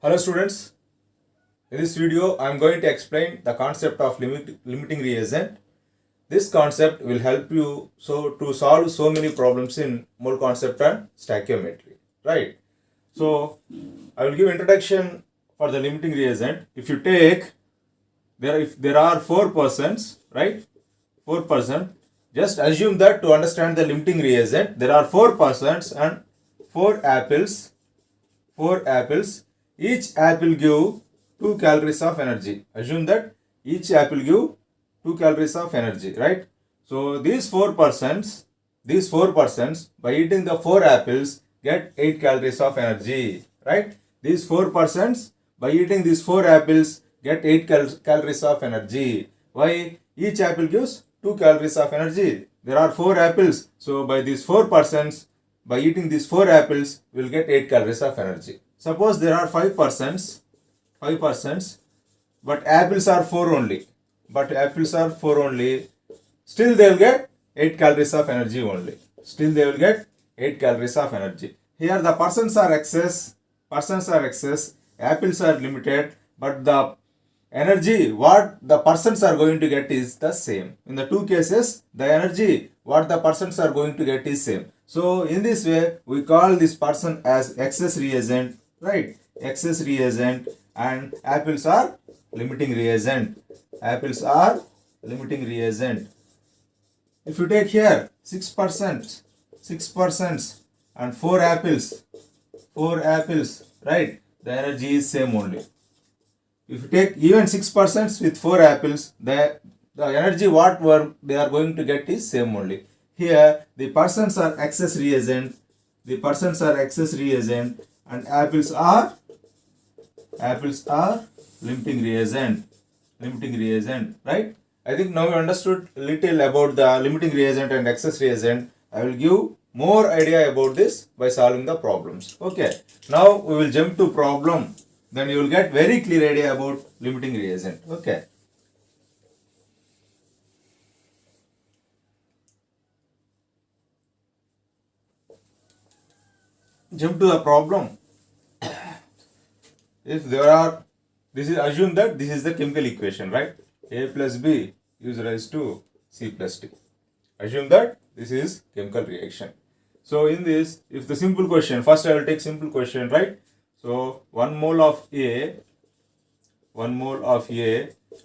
Hello students, in this video I am going to explain the concept of limiting reagent. This concept will help you to solve so many problems in mole concept and stoichiometry, right? So I will give introduction for the limiting reagent. If you take if there are 4%, right? 4%. Just assume that to understand the limiting reagent, there are 4% and 4 apples. 4 apples. Each apple give 2 calories of energy. Assume that each apple give 2 calories of energy, right? So these 4%, by eating the 4 apples get 8 calories of energy, right? These 4%, by eating these 4 apples get 8 calories of energy. Why? Each apple gives 2 calories of energy. There are 4 apples. So by these 4%, by eating these 4 apples, we will get 8 calories of energy. Suppose there are 5%, but apples are 4 only. Still they will get 8 calories of energy only. Here the persons are excess, apples are limited, but the energy what the persons are going to get is the same. In the two cases, the energy what the persons are going to get is same. So in this way, we call this person as excess reagent, right? Excess reagent, and apples are limiting reagent. If you take here 6%, and 4 apples, right? The energy is same only. If you take even 6% with 4 apples, the energy what they are going to get is same only. Here the persons are excess reagent, and apples are limiting reagent, right? I think now you understood little about the limiting reagent and excess reagent. I will give more idea about this by solving the problems. Okay, now we will jump to problem. Then you will get very clear idea about limiting reagent. Okay. Jump to the problem. If there are, assume that this is the chemical equation, right? A plus B is raised to C plus D. Assume that this is chemical reaction. So in this, if the simple question, first I will take simple question, right? So 1 mole of A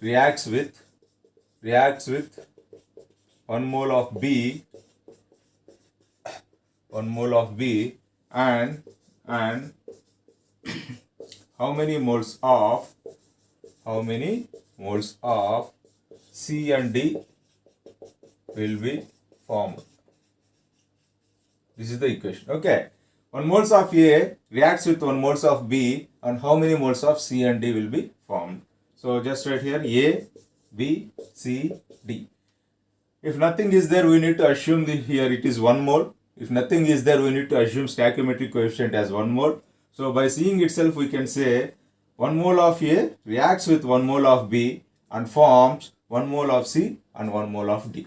reacts with 1 mole of B, and how many moles of C and D will be formed. This is the equation. Okay. 1 moles of A reacts with 1 moles of B, and how many moles of C and D will be formed. So just write here A, B, C, D. If nothing is there, we need to assume here it is 1 mole. If nothing is there, we need to assume stoichiometric coefficient as 1 mole. So by seeing itself, we can say 1 mole of A reacts with 1 mole of B and forms 1 mole of C and 1 mole of D.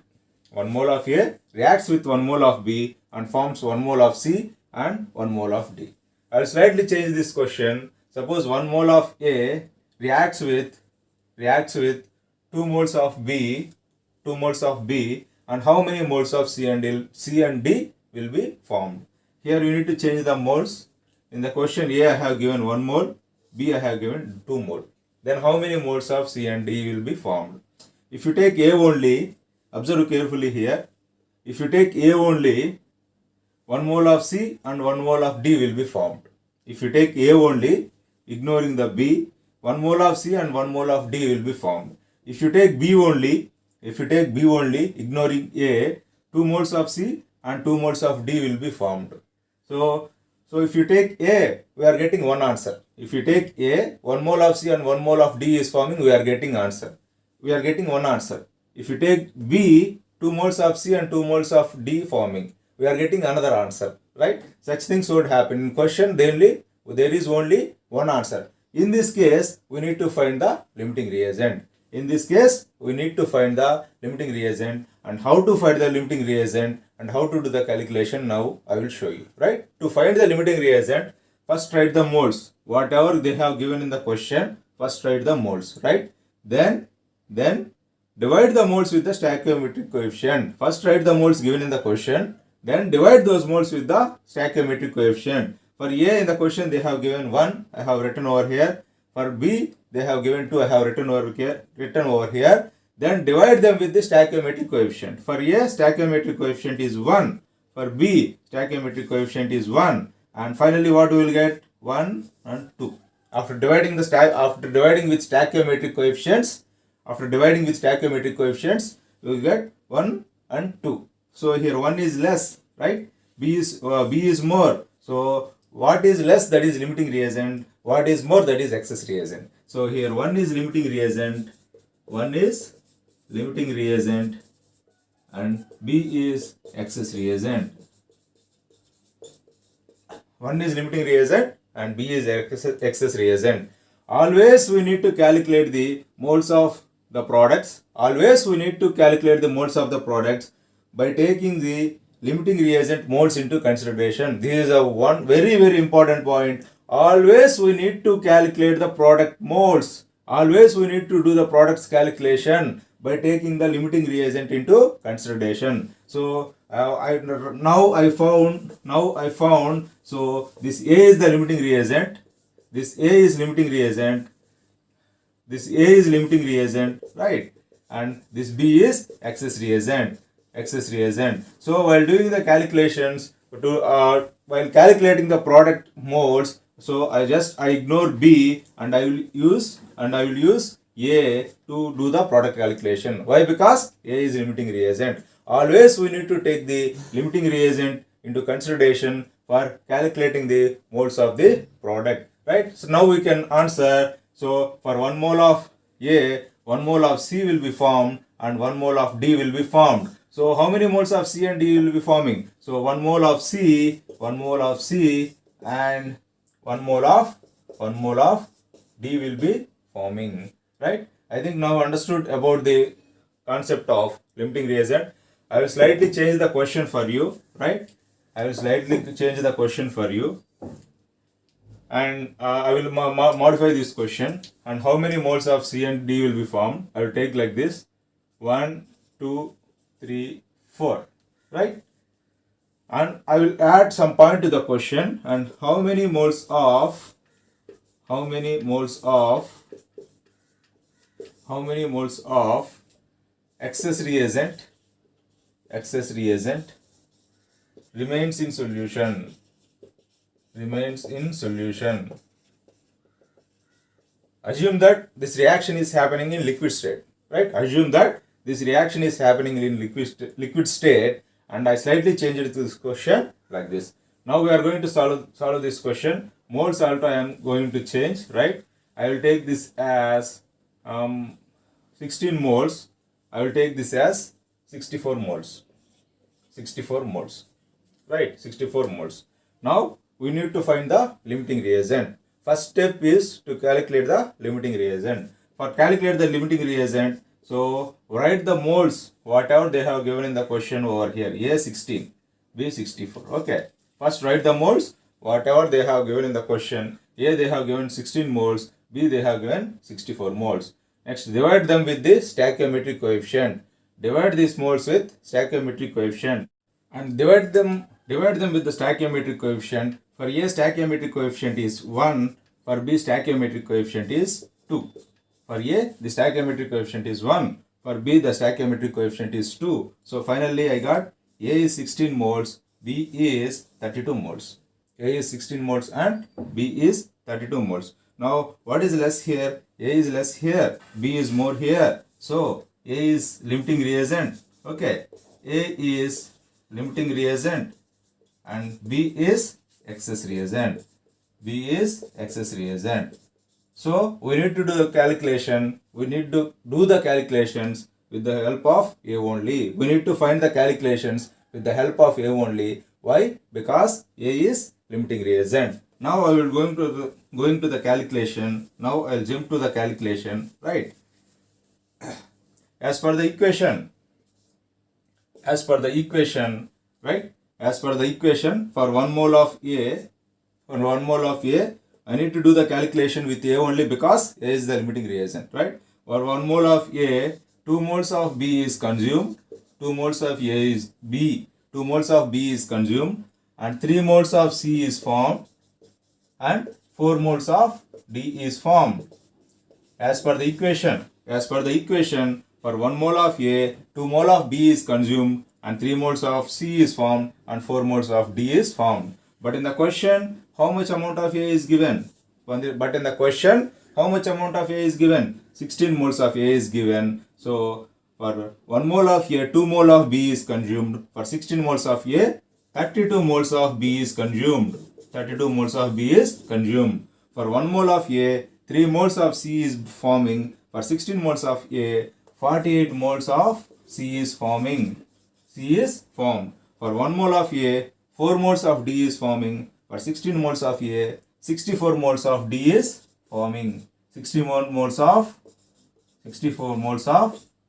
1 mole of A reacts with 1 mole of B and forms 1 mole of C and 1 mole of D. I will slightly change this question. Suppose 1 mole of A reacts with 2 moles of B, and how many moles of C and D will be formed. Here you need to change the moles. In the question A I have given 1 mole, B I have given 2 mole. Then how many moles of C and D will be formed? If you take A only, observe carefully here. If you take A only, 1 mole of C and 1 mole of D will be formed. If you take A only, ignoring the B, 1 mole of C and 1 mole of D will be formed. If you take B only, ignoring A, 2 moles of C and 2 moles of D will be formed. So if you take A, we are getting one answer. If you take A, 1 mole of C and 1 mole of D is forming, we are getting answer. We are getting one answer. If you take B, 2 moles of C and 2 moles of D forming, we are getting another answer, right? Such things would happen. In question, there is only one answer. In this case, we need to find the limiting reagent. And how to find the limiting reagent and how to do the calculation now I will show you, right? To find the limiting reagent, First write the moles. Whatever they have given in the question, first write the moles, right? Then divide the moles with the stoichiometric coefficient. First write the moles given in the question, then divide those moles with the stoichiometric coefficient. For A in the question they have given 1, I have written over here. For B they have given 2, I have written over here. Then divide them with the stoichiometric coefficient. For A, stoichiometric coefficient is 1. For B, stoichiometric coefficient is 1. And finally what we will get? 1 and 2. After dividing with stoichiometric coefficients, we will get 1 and 2. So here 1 is less, right? B is more. So what is less, that is limiting reagent. What is more, that is excess reagent. So here 1 is limiting reagent, 1 is limiting reagent, and B is excess reagent. 1 is limiting reagent and B is excess reagent. Always we need to calculate the moles of the products. By taking the limiting reagent moles into consideration. This is a one very, very important point. Always we need to calculate the product moles. Always we need to do the products calculation by taking the limiting reagent into consideration. So I found so this A is the limiting reagent, this A is limiting reagent, right? And this B is excess reagent. So while doing the calculations, while calculating the product moles, so I ignore B and I will use A to do the product calculation. Why? Because A is limiting reagent. Always we need to take the limiting reagent into consideration for calculating the moles of the product, right? So now we can answer. So for 1 mole of A, 1 mole of C will be formed and 1 mole of D will be formed. So how many moles of C and D will be forming? So 1 mole of C and 1 mole of D will be forming, right? I think now understood about the concept of limiting reagent. I will slightly change the question for you, right? And I will modify this question. And how many moles of C and D will be formed? I will take like this: 1, 2, 3, 4, right? And I will add some point to the question. And how many moles of excess reagent remains in solution. Assume that this reaction is happening in liquid state, right? Liquid state, and I slightly changed it to this question like this. Now we are going to solve this question. Moles also I am going to change, right? I will take this as 16 moles. I will take this as 64 moles. Right? 64 moles. Now we need to find the limiting reagent. First step is to calculate the limiting reagent. For calculate the limiting reagent, so write the moles whatever they have given in the question over here. A 16, B 64. Okay. First write the moles whatever they have given in the question. A they have given 16 moles, B they have given 64 moles. Next, divide them with the stoichiometric coefficient. Divide these moles with stoichiometric coefficient and divide them with the stoichiometric coefficient. For A, stoichiometric coefficient is 1. For B, stoichiometric coefficient is 2. For A, the stoichiometric coefficient is 1. For B, the stoichiometric coefficient is 2. So finally, I got A is 16 moles, B is 32 moles. A is 16 moles and B is 32 moles. Now, what is less here? A is less here, B is more here. So, A is limiting reagent. Okay, A is limiting reagent and B is excess reagent. So we need to do the calculation. We need to do the calculations with the help of A only. We need to find the calculations with the help of A only. Why? Because A is limiting reagent. Now I will going to the calculation. Now I will jump to the calculation. Right? As per the equation, right? As per the equation, for 1 mole of A, For 1 mole of A, I need to do the calculation with A only because A is the limiting reagent, right? For 1 mole of A, 2 moles of B is consumed, 2 moles of A is B, 2 moles of B is consumed, and 3 moles of C is formed, and 4 moles of D is formed. As per the equation, for 1 mole of A, 2 mole of B is consumed, and 3 moles of C is formed, and 4 moles of D is formed. But in the question, how much amount of A is given? 16 moles of A is given. So, for 1 mole of A, 2 mole of B is consumed. For 16 moles of A, 32 moles of B is consumed. For 1 mole of A, 3 moles of C is forming. For 16 moles of A, 48 moles of C is formed. For 1 mole of A, 4 moles of D is forming. For 16 moles of A, 64 moles of D is forming. 64 moles of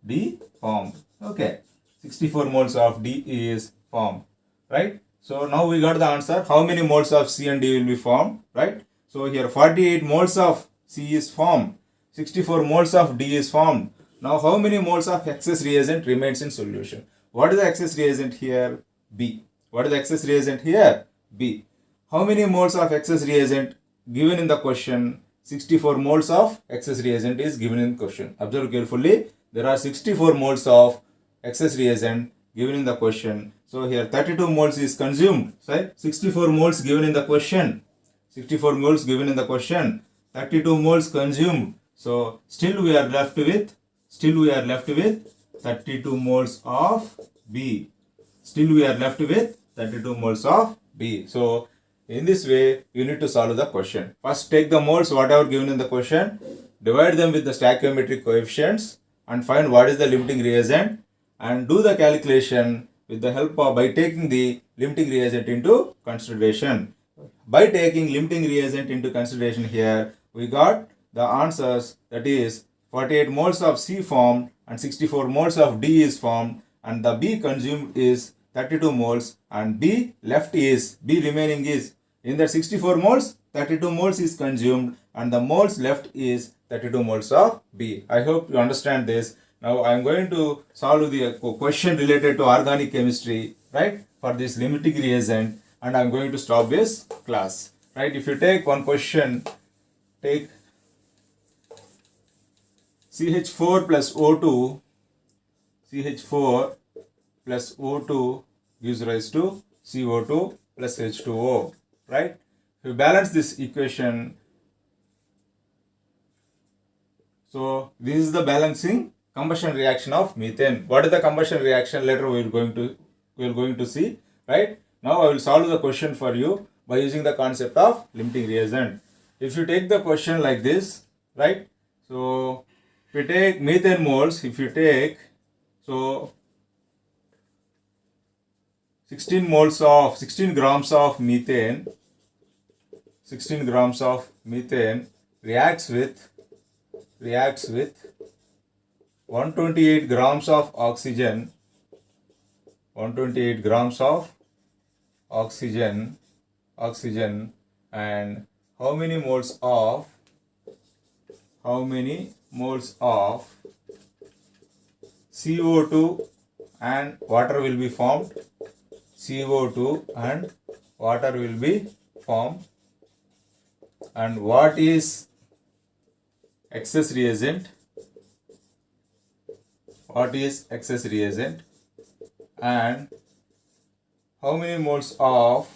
D formed. Okay. 64 moles of D is formed. Right? So now we got the answer. How many moles of C and D will be formed? Right? So here 48 moles of C is formed. 64 moles of D is formed. Now how many moles of excess reagent remains in solution? What is the excess reagent here? B. B. How many moles of excess reagent given in the question? 64 moles of excess reagent is given in question. Observe carefully. There are 64 moles of excess reagent given in the question. So here 32 moles is consumed. Right? 64 moles given in the question. 32 moles consumed. So still we are left with 32 moles of B. So in this way, you need to solve the question. First, take the moles whatever given in the question, divide them with the stoichiometric coefficients, and find what is the limiting reagent, and do the calculation with the help of by taking the limiting reagent into consideration. By taking limiting reagent into consideration here, we got the answers, that is 48 moles of C formed and 64 moles of D is formed, and the B consumed is 32 moles, and B remaining is, in that 64 moles, 32 moles is consumed, and the moles left is 32 moles of B. I hope you understand this. Now I am going to solve the question related to organic chemistry, right, for this limiting reagent, and I am going to stop this class. Right, if you take one question, take CH4 plus O2, gives rise to CO2 plus H2O, right? If you balance this equation, so this is the balancing combustion reaction of methane. What is the combustion reaction? Later we are going to see, right? Now I will solve the question for you by using the concept of limiting reagent. If you take the question like this, right? So if you take methane moles, 16 grams of methane, reacts with 128 grams of oxygen, and how many moles of CO2 and water will be formed? And what is excess reagent? And how many grams of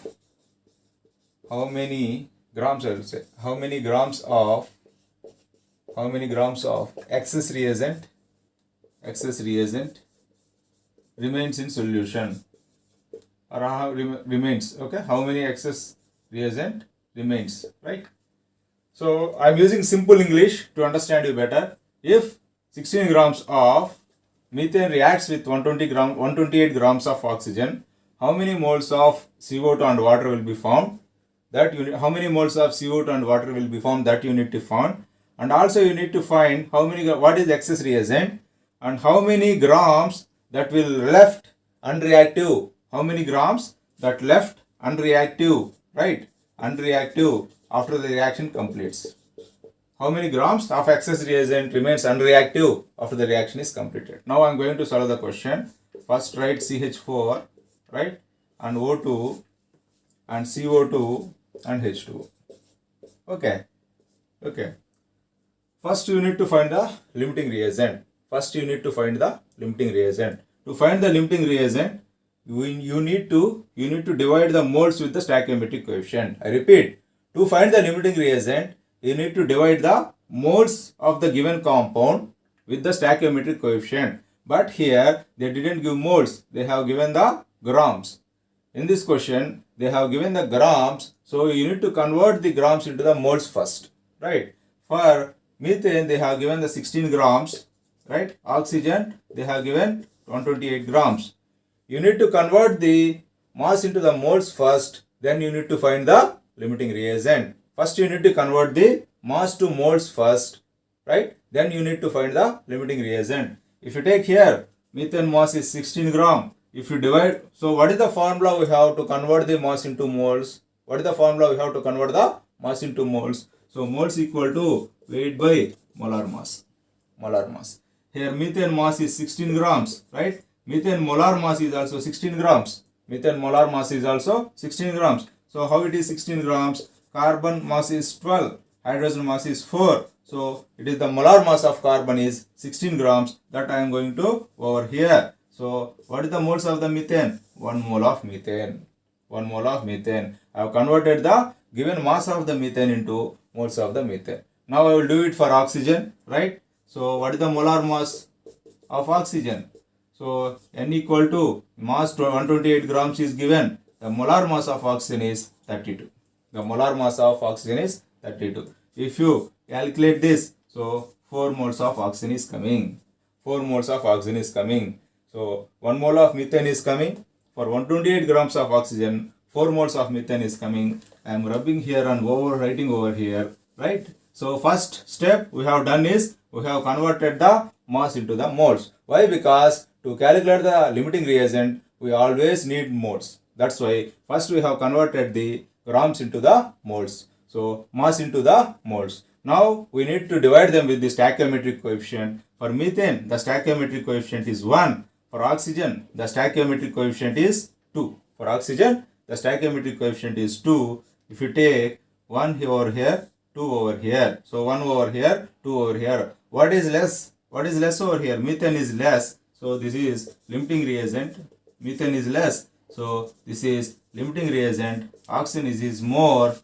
excess reagent remains in solution, or remains, okay, how many excess reagent remains, right? So I am using simple English to understand you better. If 16 grams of methane reacts with 128 grams of oxygen, how many moles of CO2 and water will be formed? How many moles of CO2 and water will be formed, that you need to find. And also you need to find what is excess reagent, and how many grams that will left unreactive. Right? unreactive after the reaction completes? How many grams of excess reagent remains unreactive after the reaction is completed? Now I am going to solve the question. First write CH4, right, and O2 and CO2 and H2O. Okay. First you need to find the limiting reagent. To find the limiting reagent, you need to divide the moles with the stoichiometric coefficient. I repeat, to find the limiting reagent, you need to divide the moles of the given compound with the stoichiometric coefficient. But here they didn't give moles, they have given the grams. In this question, they have given the grams, so you need to convert the grams into the moles first, right? For methane, they have given the 16 grams, right? Oxygen, they have given 128 grams. You need to convert the mass into the moles first, then you need to find the limiting reagent. First, you need to convert the mass to moles first, right? Then you need to find the limiting reagent. If you take here, methane mass is 16 gram. If you divide, so what is the formula we have to convert the mass into moles? So moles equal to weight by molar mass. Here methane mass is 16 grams, right? Methane molar mass is also 16 grams. So how it is 16 grams? Carbon mass is 12. Hydrogen mass is 4. So it is the molar mass of carbon is 16 grams. That I am going to over here. So what is the moles of the methane? 1 mole of methane. I have converted the given mass of the methane into moles of the methane. Now I will do it for oxygen, right? So what is the molar mass of oxygen? So N equal to mass 128 grams is given. The molar mass of oxygen is 32. If you calculate this, so 4 moles of oxygen is coming. So 1 mole of methane is coming. For 128 grams of oxygen, 4 moles of methane is coming. I am rubbing here and writing over here, right? So first step we have done is we have converted the mass into the moles. Why? Because to calculate the limiting reagent, we always need moles. That's why first we have converted the grams into the moles. So mass into the moles. Now we need to divide them with the stoichiometric coefficient. For methane, the stoichiometric coefficient is 1. For oxygen, the stoichiometric coefficient is 2. If you take 1 over here, 2 over here. So 1 over here, 2 over here. What is less over here? Methane is less. So this is limiting reagent. Methane is less. So this is limiting reagent. Oxygen is more.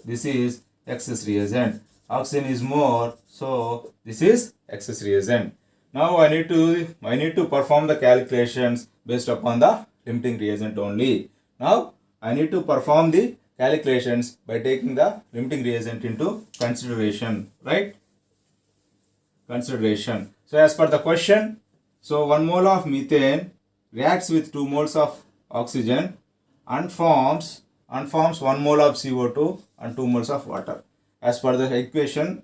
This is excess reagent. Oxygen is more. So this is excess reagent. Now I need to perform the calculations based upon the limiting reagent only. Now I need to perform the calculations by taking the limiting reagent into consideration, right? So as per the question, so 1 mole of methane reacts with 2 moles of oxygen and forms 1 mole of CO2 and 2 moles of water. As per the equation,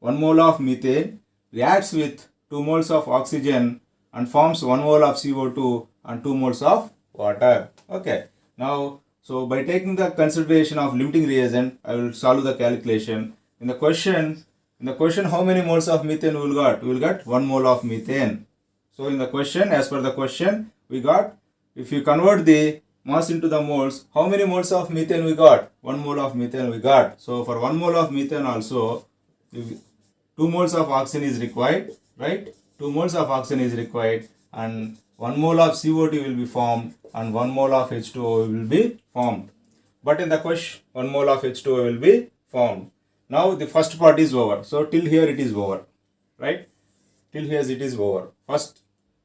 1 mole of methane reacts with 2 moles of oxygen and forms 1 mole of CO2 and 2 moles of water. Okay. Now, so by taking the consideration of limiting reagent, I will solve the calculation. In the question, how many moles of methane we will got? We will get 1 mole of methane. So in the question, as per the question, we got, if you convert the mass into the moles, how many moles of methane we got? 1 mole of methane we got. So for 1 mole of methane also, 2 moles of oxygen is required, right? 2 moles of oxygen is required and 1 mole of CO2 will be formed and 1 mole of H2O will be formed. But in the question, 1 mole of H2O will be formed. Now the first part is over. So till here it is over, right? Till here it is over. First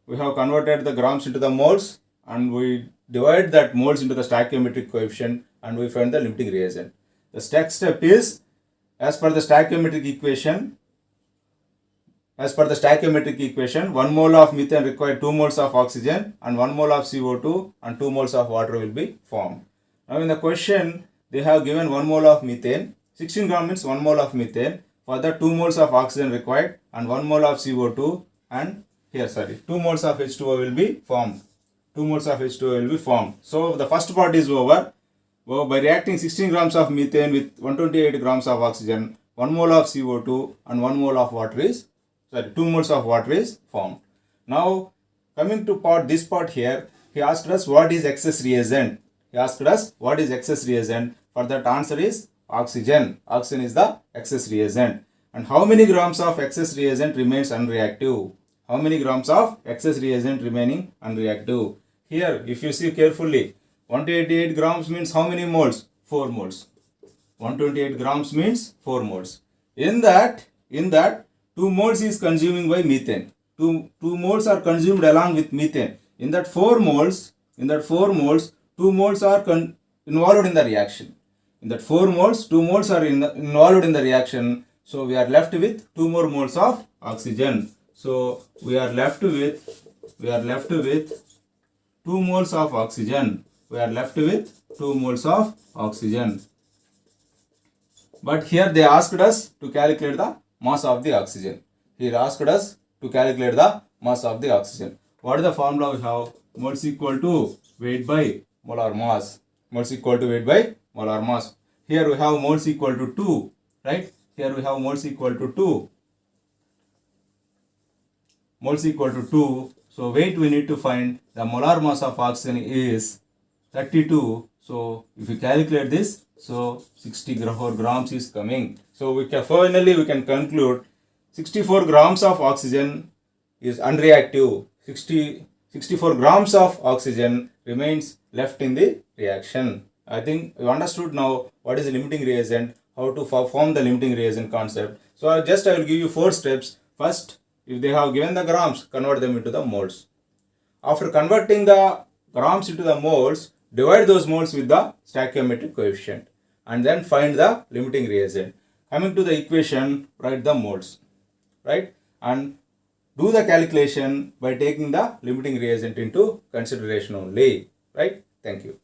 we have converted the grams into the moles and we divide that moles into the stoichiometric coefficient and we find the limiting reagent. The next step is, as per the stoichiometric equation, 1 mole of methane requires 2 moles of oxygen and 1 mole of CO2 and 2 moles of water will be formed. Now in the question, they have given 1 mole of methane. 16 gram means 1 mole of methane. For that 2 moles of oxygen required and 1 mole of CO2 and 2 moles of H2O will be formed. So the first part is over. by reacting 16 grams of methane with 128 grams of oxygen, 1 mole of CO2 and 1 mole of water is, 2 moles of water is formed. Now, coming to this part here, he asked us what is excess reagent. He asked us what is excess reagent. For that answer is oxygen. Oxygen is the excess reagent. And how many grams of excess reagent remains unreactive? How many grams of excess reagent remaining unreactive? Here, if you see carefully, 128 grams means how many moles? 4 moles. 128 grams means 4 moles. In that, 2 moles is consuming by methane. 2 moles are consumed along with methane. In that 4 moles, 2 moles are involved in the reaction. In that 4 moles, 2 moles are involved in the reaction. So we are left with 2 more moles of oxygen. So we are left with 2 moles of oxygen. We are left with 2 moles of oxygen. But here they asked us to calculate the mass of the oxygen. Here asked us to calculate the mass of the oxygen. What is the formula we have? Moles equal to weight by molar mass. Moles equal to weight by molar mass. Here we have moles equal to 2, right? Here we have moles equal to 2. Moles equal to 2. So weight we need to find. The molar mass of oxygen is 32. So if we calculate this, so 64 grams is coming. So finally we can conclude 64 grams of oxygen is unreactive. 64 grams of oxygen remains left in the reaction. I think you understood now what is the limiting reagent, how to form the limiting reagent concept. So I will give you 4 steps. First, if they have given the grams, convert them into the moles. After converting the grams into the moles, divide those moles with the stoichiometric coefficient and then find the limiting reagent. Coming to the equation, write the moles, right? And do the calculation by taking the limiting reagent into consideration only, right? Thank you.